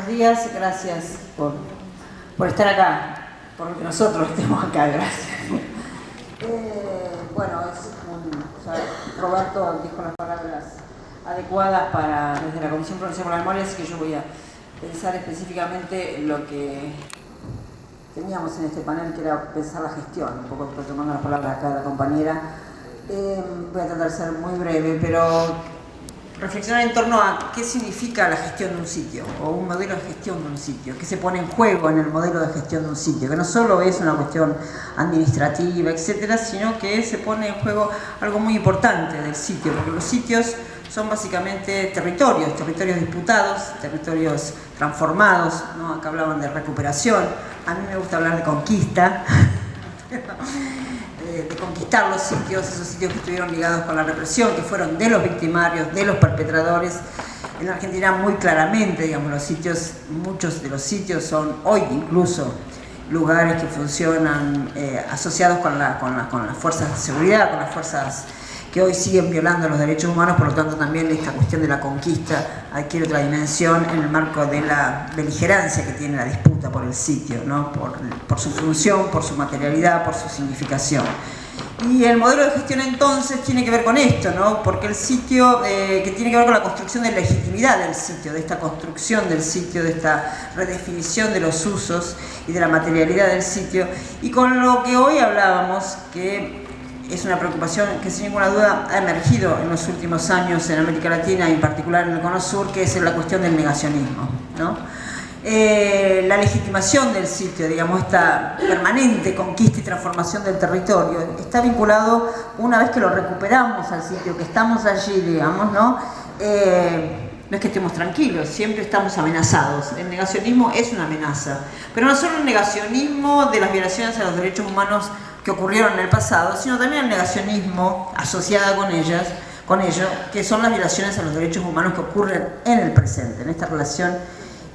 buenos días, gracias por estar acá, por que nosotros estemos acá, gracias. Roberto dijo las palabras adecuadas desde la Comisión Provincial por la Memoria, así que yo voy a pensar específicamente lo que teníamos en este panel, que era pensar la gestión, un poco retomando las palabras acá de la compañera. Voy a tratar de ser muy breve, pero reflexionar en torno a qué significa la gestión de un sitio, o un modelo de gestión de un sitio, qué se pone en juego en el modelo de gestión de un sitio, que no solo es una cuestión administrativa, etcétera, sino que se pone en juego algo muy importante del sitio, porque los sitios son básicamente territorios disputados, territorios transformados, ¿no? Acá hablaban de recuperación, a mí me gusta hablar de conquista, de conquistar los sitios, esos sitios que estuvieron ligados con la represión, que fueron de los victimarios, de los perpetradores. En Argentina muy claramente, digamos, muchos de los sitios son hoy incluso lugares que funcionan asociados con las fuerzas de seguridad, con las fuerzas que hoy siguen violando los derechos humanos. Por lo tanto, también esta cuestión de la conquista adquiere otra dimensión en el marco de la beligerancia que tiene la disputa por el sitio, ¿no? por su función, por su materialidad, por su significación. Y el modelo de gestión entonces tiene que ver con esto, ¿no? Porque el sitio, que tiene que ver con la construcción de legitimidad del sitio, de esta construcción del sitio, de esta redefinición de los usos y de la materialidad del sitio, y con lo que hoy hablábamos, que es una preocupación que sin ninguna duda ha emergido en los últimos años en América Latina y en particular en el Cono Sur, que es la cuestión del negacionismo, ¿no? La legitimación del sitio, digamos, esta permanente conquista y transformación del territorio, está vinculado, una vez que lo recuperamos al sitio, que estamos allí, digamos, ¿no? No es que estemos tranquilos, siempre estamos amenazados. El negacionismo es una amenaza, pero no solo el negacionismo de las violaciones a los derechos humanos que ocurrieron en el pasado, sino también el negacionismo asociado con ello, que son las violaciones a los derechos humanos que ocurren en el presente, en esta relación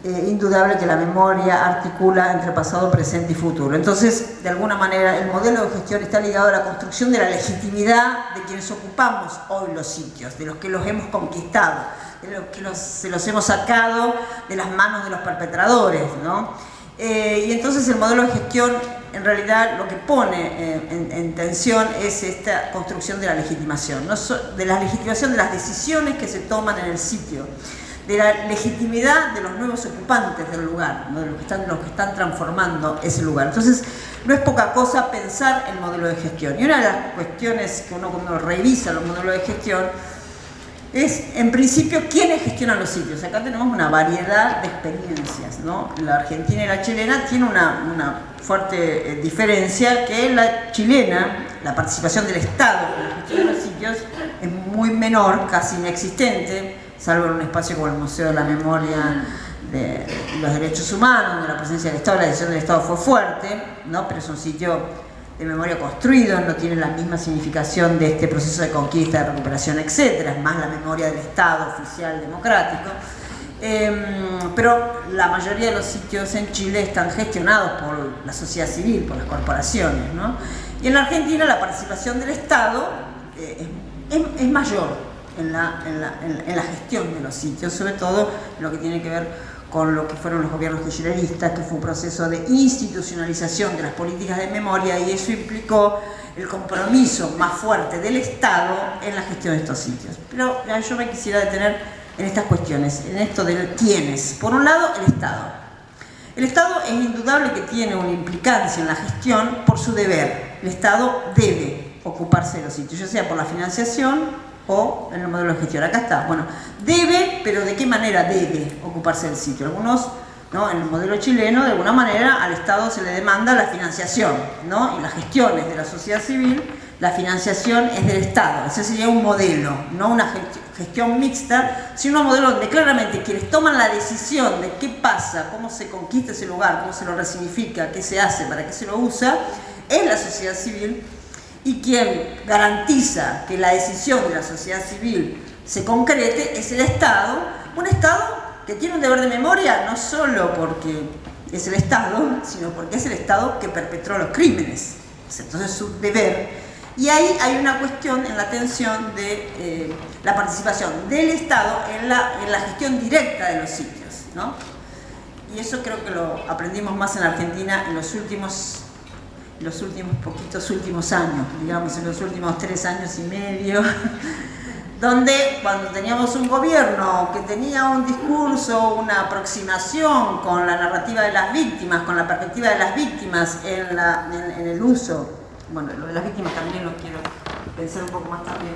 indudable que la memoria articula entre pasado, presente y futuro. Entonces, de alguna manera, el modelo de gestión está ligado a la construcción de la legitimidad de quienes ocupamos hoy los sitios, de los que los hemos conquistado, de los que se los hemos sacado de las manos de los perpetradores, ¿no? Y entonces el modelo de gestión, en realidad, lo que pone en tensión es esta construcción de la legitimación, de la legitimación de las decisiones que se toman en el sitio, de la legitimidad de los nuevos ocupantes del lugar, ¿no? de los que están transformando ese lugar. Entonces, no es poca cosa pensar el modelo de gestión. Y una de las cuestiones que uno cuando revisa los modelos de gestión es, en principio, quiénes gestionan los sitios. Acá tenemos una variedad de experiencias, ¿no? La argentina y la chilena tienen una fuerte diferencia, que la chilena, la participación del Estado en la gestión de los sitios es muy menor, casi inexistente, salvo en un espacio como el Museo de la Memoria de los Derechos Humanos, donde la presencia del Estado, la decisión del Estado fue fuerte, ¿no? Pero es un sitio de memoria construido, no tiene la misma significación de este proceso de conquista, de recuperación, etc. Es más la memoria del Estado oficial democrático. Pero la mayoría de los sitios en Chile están gestionados por la sociedad civil, por las corporaciones, ¿no? Y en la Argentina la participación del Estado es mayor en la gestión de los sitios, sobre todo en lo que tiene que ver con lo que fueron los gobiernos kirchneristas, que fue un proceso de institucionalización de las políticas de memoria, y eso implicó el compromiso más fuerte del Estado en la gestión de estos sitios. Pero yo me quisiera detener en estas cuestiones, en esto de quiénes. Por un lado, el Estado. El Estado es indudable que tiene una implicancia en la gestión por su deber. El Estado debe ocuparse de los sitios, ya sea por la financiación o en el modelo de gestión. Acá está, bueno, debe, pero ¿de qué manera debe ocuparse del sitio? Algunos, ¿no? En el modelo chileno, de alguna manera, al Estado se le demanda la financiación, ¿no? Y las gestiones de la sociedad civil, la financiación es del Estado. Ese sería un modelo, no una gestión mixta, sino un modelo donde claramente quienes toman la decisión de qué pasa, cómo se conquista ese lugar, cómo se lo resignifica, qué se hace, para qué se lo usa, es la sociedad civil. Y quien garantiza que la decisión de la sociedad civil se concrete es el Estado, un Estado que tiene un deber de memoria no solo porque es el Estado, sino porque es el Estado que perpetró los crímenes. Entonces es su deber. Y ahí hay una cuestión en la tensión de la participación del Estado en la gestión directa de los sitios, ¿no? y eso creo que lo aprendimos más en Argentina en los últimos años, digamos, en los últimos 3 años y medio, donde cuando teníamos un gobierno que tenía un discurso, una aproximación con la narrativa de las víctimas, con la perspectiva de las víctimas en el uso, bueno, lo de las víctimas también lo quiero pensar un poco más también,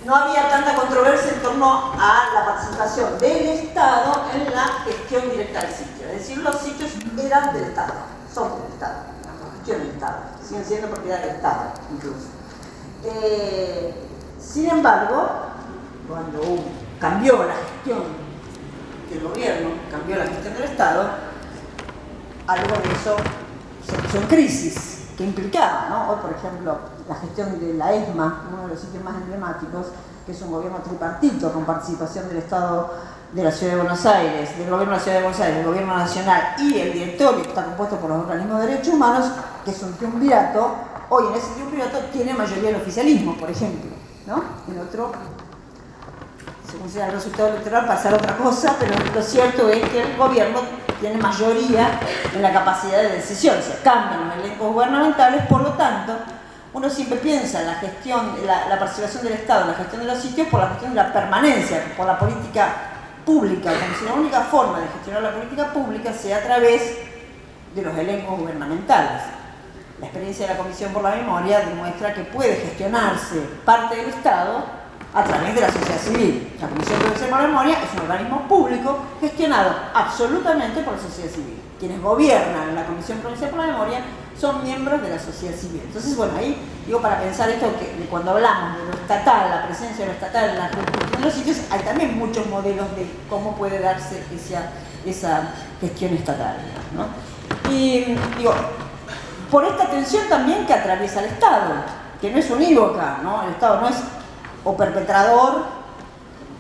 no había tanta controversia en torno a la participación del Estado en la gestión directa del sitio. Es decir, los sitios eran del Estado, son del Estado, la gestión del Estado, siguen siendo propiedad del Estado incluso. Sin embargo, cuando cambió la gestión del gobierno, cambió la gestión del Estado, algo de eso se puso en crisis, que implicaba, ¿no? Hoy, por ejemplo, la gestión de la ESMA, uno de los sitios más emblemáticos, que es un gobierno tripartito con participación del Estado de la Ciudad de Buenos Aires, del Gobierno de la Ciudad de Buenos Aires, del Gobierno Nacional y el directorio, que está compuesto por los organismos de derechos humanos, que es un triunvirato. Hoy en ese triunvirato tiene mayoría el oficialismo, por ejemplo, ¿no? En otro, según sea el resultado electoral, pasará otra cosa, pero lo cierto es que el gobierno tiene mayoría en la capacidad de decisión, se cambian los elencos gubernamentales, por lo tanto, uno siempre piensa en la gestión, la participación del Estado en la gestión de los sitios por la cuestión de la permanencia, por la política pública, como si la única forma de gestionar la política pública sea a través de los elencos gubernamentales. La experiencia de la Comisión por la Memoria demuestra que puede gestionarse parte del Estado a través de la sociedad civil. La Comisión por la Memoria es un organismo público gestionado absolutamente por la sociedad civil. Quienes gobiernan la Comisión Provincial por la Memoria son miembros de la sociedad civil. Entonces, bueno, ahí digo, para pensar esto, que cuando hablamos de lo estatal, la presencia de lo estatal en la gestión de los sitios, hay también muchos modelos de cómo puede darse esa gestión estatal, ¿no? Y digo, por esta tensión también que atraviesa el Estado, que no es unívoca, ¿no? El Estado no es o perpetrador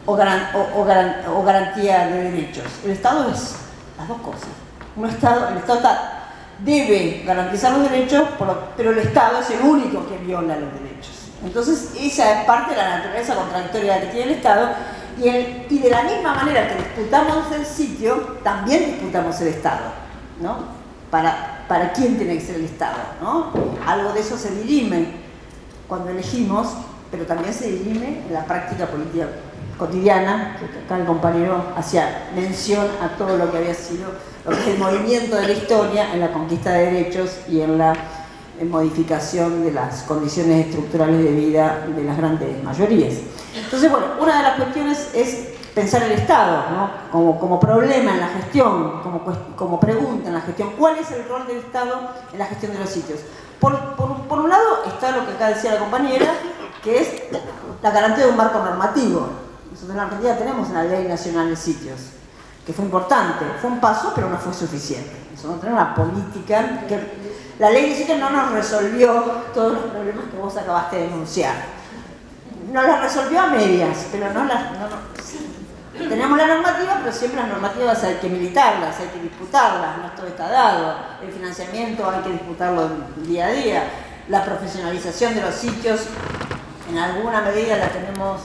o garantía de derechos. El Estado es las dos cosas. El Estado debe garantizar los derechos, pero el Estado es el único que viola los derechos. Entonces, esa es parte de la naturaleza contradictoria que tiene el Estado, y de la misma manera que disputamos el sitio, también disputamos el Estado, ¿no? Para quién tiene que ser el Estado, ¿no? Algo de eso se dirime cuando elegimos, pero también se dirime en la práctica política cotidiana, que acá el compañero hacía mención a todo lo que había sido lo que es el movimiento de la historia en la conquista de derechos y en la modificación de las condiciones estructurales de vida de las grandes mayorías. Entonces, bueno, una de las cuestiones es pensar el Estado, ¿no? como problema en la gestión, como pregunta en la gestión. ¿Cuál es el rol del Estado en la gestión de los sitios? Por un lado está lo que acá decía la compañera, que es la garantía de un marco normativo. Nosotros en la Argentina tenemos una ley nacional de sitios, que fue importante, fue un paso, pero no fue suficiente. Nosotros tenemos una política que la ley de sitios no nos resolvió todos los problemas que vos acabaste de denunciar. Nos las resolvió a medias, pero tenemos la normativa, pero siempre las normativas hay que militarlas, hay que disputarlas, no todo está dado. El financiamiento hay que disputarlo día a día. La profesionalización de los sitios, en alguna medida la tenemos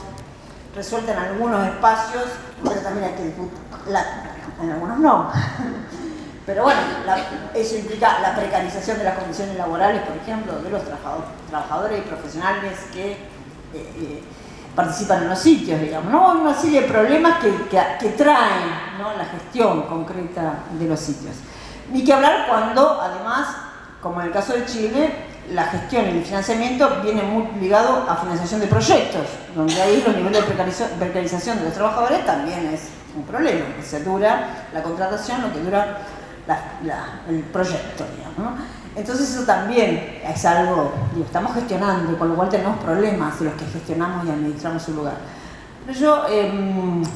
resuelta en algunos espacios, pero también hay que disputarla, en algunos no. Pero bueno, eso implica la precarización de las condiciones laborales, por ejemplo, de los trabajadores y profesionales que participan en los sitios, digamos, ¿no? Una serie de problemas que traen, ¿no?, la gestión concreta de los sitios. Ni que hablar cuando, además, como en el caso de Chile, la gestión y el financiamiento viene muy ligado a financiación de proyectos, donde ahí los niveles de precarización de los trabajadores también es un problema, que se dura la contratación, lo que dura el proyecto, digamos, ¿no? Entonces eso también es algo, digo, estamos gestionando, con lo cual tenemos problemas de los que gestionamos y administramos un lugar. Pero yo,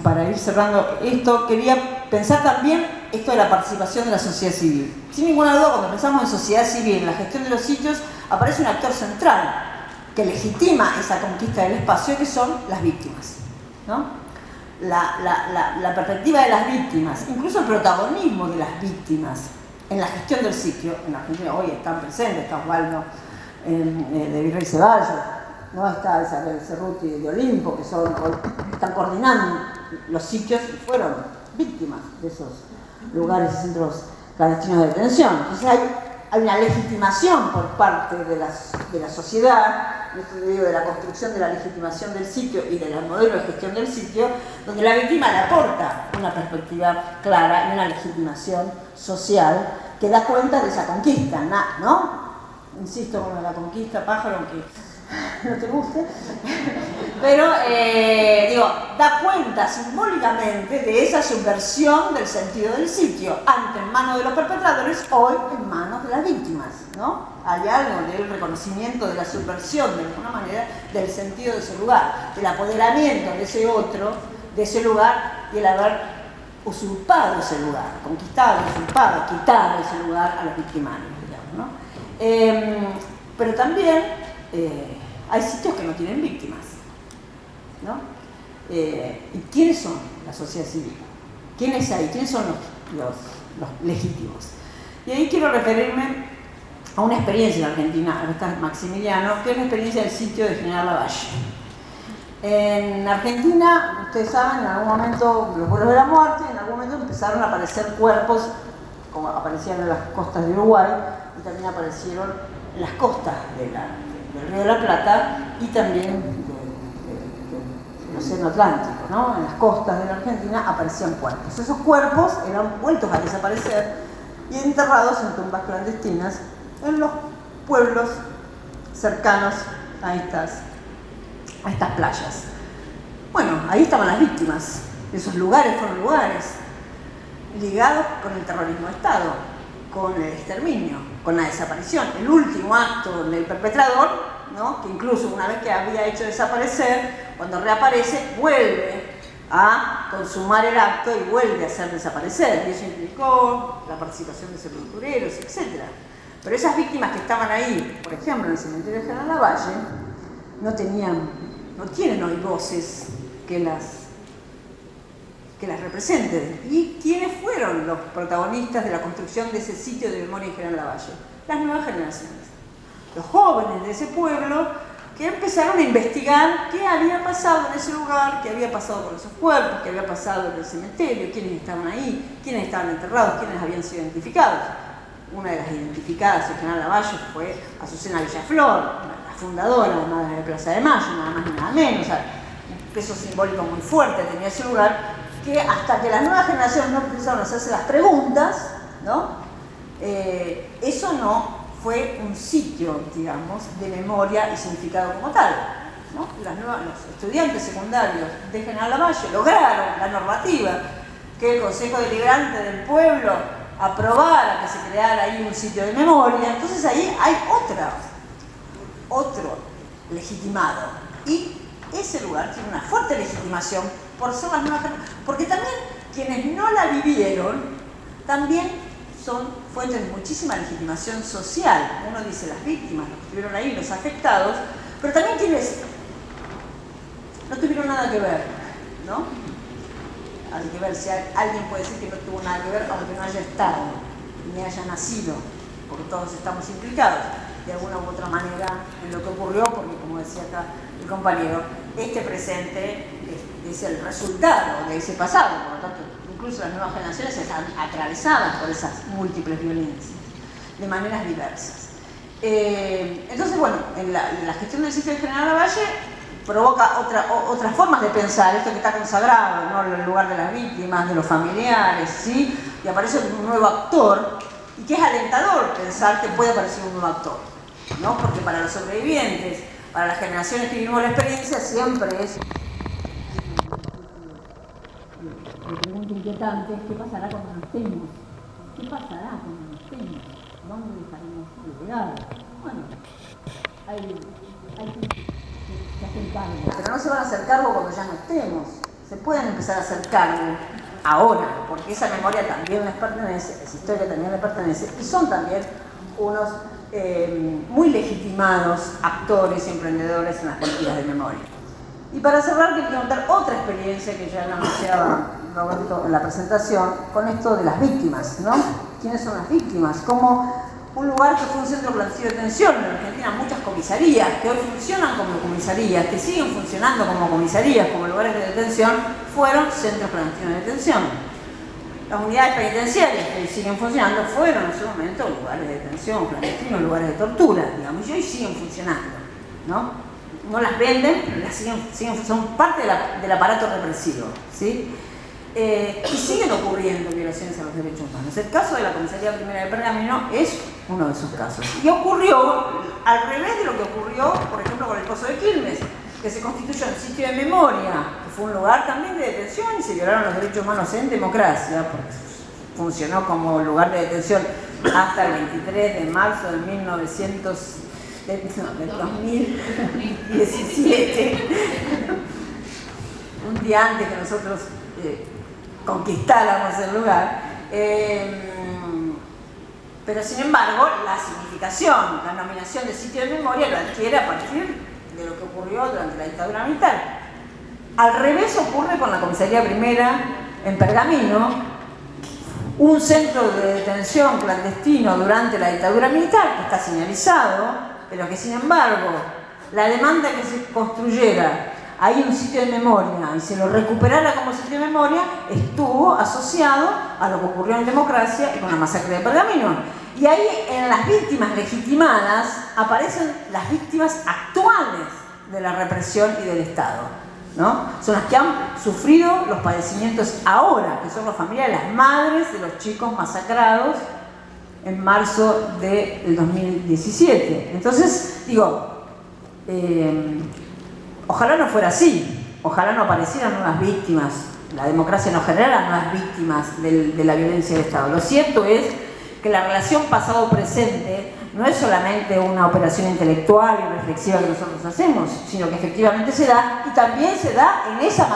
para ir cerrando esto, quería pensar también esto de la participación de la sociedad civil. Sin ninguna duda, cuando pensamos en sociedad civil, en la gestión de los sitios, aparece un actor central que legitima esa conquista del espacio, que son las víctimas, ¿no? La perspectiva de las víctimas, incluso el protagonismo de las víctimas en la gestión del sitio. En Argentina hoy están presentes, está Osvaldo de Virrey Ceballos, ¿no? Está Isabel Cerruti de Olimpo, que están coordinando los sitios y fueron víctimas de esos lugares y centros clandestinos de detención. Entonces hay una legitimación por parte de la sociedad, esto digo, de la construcción de la legitimación del sitio y del modelo de gestión del sitio, donde la víctima le aporta una perspectiva clara y una legitimación social que da cuenta de esa conquista, ¿no? Insisto con la conquista, pájaro, aunque no te guste, pero digo, da cuenta simbólicamente de esa subversión del sentido del sitio, antes en manos de los perpetradores, hoy en manos de las víctimas, ¿no? Hay algo del reconocimiento de la subversión, de alguna manera, del sentido de ese lugar, del apoderamiento de ese otro, de ese lugar, y el haber usurpado ese lugar, conquistado, usurpado, quitado ese lugar a los victimarios, digamos, ¿no? Pero también hay sitios que no tienen víctimas, ¿no? ¿Y quiénes son la sociedad civil? ¿Quiénes hay? ¿Quiénes son los legítimos? Y ahí quiero referirme a una experiencia en Argentina, acá está Maximiliano, que es la experiencia del sitio de General Lavalle. En Argentina, ustedes saben, en algún momento, los vuelos de la muerte, en algún momento empezaron a aparecer cuerpos, como aparecían en las costas de Uruguay, y también aparecieron en las costas del Río de la Plata y también del Océano Atlántico, ¿no? En las costas de la Argentina aparecían cuerpos. Esos cuerpos eran vueltos a desaparecer y enterrados en tumbas clandestinas en los pueblos cercanos a estas playas. Bueno, ahí estaban las víctimas. Esos lugares fueron lugares ligados con el terrorismo de Estado, con el exterminio, con la desaparición. El último acto del perpetrador, ¿no? Que incluso una vez que había hecho desaparecer, cuando reaparece, vuelve a consumar el acto y vuelve a hacer desaparecer. Y eso implicó la participación de sepultureros, etc. Pero esas víctimas que estaban ahí, por ejemplo, en el cementerio de General Lavalle, no tienen hoy voces que las representen. ¿Y quiénes fueron los protagonistas de la construcción de ese sitio de memoria en General Lavalle? Las nuevas generaciones. Los jóvenes de ese pueblo que empezaron a investigar qué había pasado en ese lugar, qué había pasado con esos cuerpos, qué había pasado en el cementerio, quiénes estaban ahí, quiénes estaban enterrados, quiénes habían sido identificados. Una de las identificadas en General Lavalle fue Azucena Villaflor, la fundadora, la madre de Plaza de Mayo, nada más ni nada menos. O sea, un peso simbólico muy fuerte tenía ese lugar, que hasta que las nuevas generaciones no empezaron a hacerse las preguntas, ¿no? Eso no fue un sitio, digamos, de memoria y significado como tal, ¿no? Los estudiantes secundarios de General Lavalle lograron la normativa que el Consejo Deliberante del pueblo aprobara que se creara ahí un sitio de memoria. Entonces ahí hay otro legitimado, y ese lugar tiene una fuerte legitimación por ser las nuevas generaciones, porque también quienes no la vivieron también son fuentes de muchísima legitimación social. Uno dice las víctimas, los que estuvieron ahí, los afectados, pero también quienes no tuvieron nada que ver, ¿no? Hay que ver si alguien puede decir que no tuvo nada que ver, aunque no haya estado, ni haya nacido, porque todos estamos implicados de alguna u otra manera en lo que ocurrió, porque como decía acá el compañero, este presente es el resultado de ese pasado, por lo tanto, incluso las nuevas generaciones están atravesadas por esas múltiples violencias, de maneras diversas. Entonces, bueno, en la gestión del sitio de General Lavalle provoca otras formas de pensar, esto que está consagrado, ¿no? El lugar de las víctimas, de los familiares, ¿sí? Y aparece un nuevo actor, y que es alentador pensar que puede aparecer un nuevo actor, ¿no? Porque para los sobrevivientes, para las generaciones que vivimos la experiencia, siempre es la pregunta inquietante es: ¿qué pasará cuando no estemos? ¿Qué pasará cuando no estemos? ¿Dónde dejaremos el legado? Bueno, hay que se hacen cargo, pero no se van a hacer cargo cuando ya no estemos. Se pueden empezar a hacer cargo ahora, porque esa memoria también les pertenece, esa historia también les pertenece, y son también unos muy legitimados actores y emprendedores en las políticas de memoria. Y para cerrar, quiero contar otra experiencia que ya anunciaba Roberto en la presentación, con esto de las víctimas, ¿no? ¿Quiénes son las víctimas? Como un lugar que fue un centro clandestino de detención. En Argentina muchas comisarías que hoy funcionan como comisarías, que siguen funcionando como comisarías, como lugares de detención, fueron centros clandestinos de detención. Las unidades penitenciarias que siguen funcionando fueron en su momento lugares de detención, clandestinos, lugares de tortura, digamos, y hoy siguen funcionando, ¿no? No las venden, pero las siguen son parte del aparato represivo, ¿sí? Y siguen ocurriendo violaciones a los derechos humanos. El caso de la Comisaría Primera de Pergamino es uno de esos casos. Y ocurrió al revés de lo que ocurrió, por ejemplo, con el Pozo de Quilmes, que se constituyó en sitio de memoria, que fue un lugar también de detención y se violaron los derechos humanos en democracia, porque funcionó como lugar de detención hasta el 23 de marzo de 2017, un día antes que nosotros conquistáramos el lugar. Pero sin embargo, la significación, la nominación de sitio de memoria lo adquiere a partir de lo que ocurrió durante la dictadura militar. Al revés ocurre con la Comisaría Primera en Pergamino, un centro de detención clandestino durante la dictadura militar que está señalizado, pero que sin embargo la demanda que se construyera ahí un sitio de memoria y se lo recuperara como sitio de memoria estuvo asociado a lo que ocurrió en democracia y con la masacre de Pergamino. Y ahí en las víctimas legitimadas aparecen las víctimas actuales de la represión y del Estado, ¿no? Son las que han sufrido los padecimientos ahora, que son las familias, las madres de los chicos masacrados en marzo del 2017. Entonces, digo, ojalá no fuera así, ojalá no aparecieran nuevas víctimas, la democracia no generara nuevas víctimas de la violencia del Estado. Lo cierto es que la relación pasado-presente no es solamente una operación intelectual y reflexiva que nosotros hacemos, sino que efectivamente se da, y también se da en esa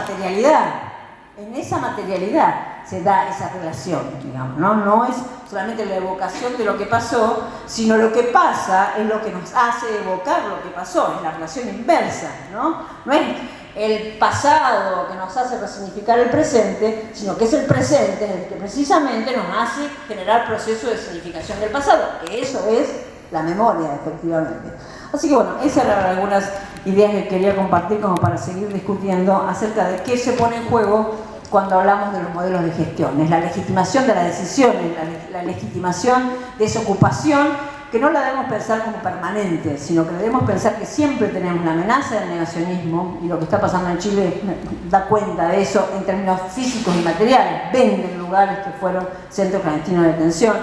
materialidad se da esa relación, digamos, ¿no? No es solamente la evocación de lo que pasó, sino lo que pasa es lo que nos hace evocar lo que pasó, es la relación inversa, ¿no? No es el pasado que nos hace resignificar el presente, sino que es el presente el que precisamente nos hace generar procesos de significación del pasado, que eso es la memoria, efectivamente. Así que bueno, esas eran algunas ideas que quería compartir como para seguir discutiendo acerca de qué se pone en juego cuando hablamos de los modelos de gestión. Es la legitimación de las decisiones, la legitimación de esa ocupación, que no la debemos pensar como permanente, sino que debemos pensar que siempre tenemos la amenaza del negacionismo, y lo que está pasando en Chile da cuenta de eso en términos físicos y materiales. Venden lugares que fueron centros clandestinos de detención,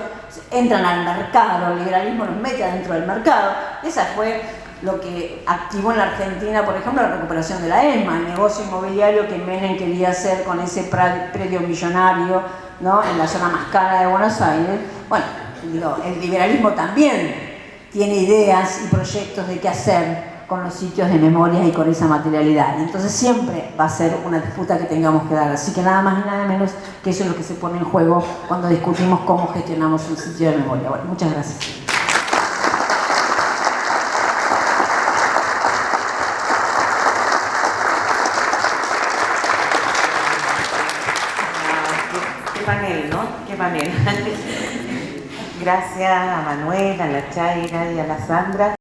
entran al mercado, el liberalismo los mete adentro del mercado. Esa fue lo que activó en la Argentina, por ejemplo, la recuperación de la ESMA, el negocio inmobiliario que Menem quería hacer con ese predio millonario, ¿no?, en la zona más cara de Buenos Aires. Bueno, digo, el liberalismo también tiene ideas y proyectos de qué hacer con los sitios de memoria y con esa materialidad. Y entonces siempre va a ser una disputa que tengamos que dar. Así que nada más y nada menos que eso es lo que se pone en juego cuando discutimos cómo gestionamos un sitio de memoria. Bueno, muchas gracias. Qué panel, ¿no? Qué panel. Gracias a Manuel, a la Chaira y a la Sandra.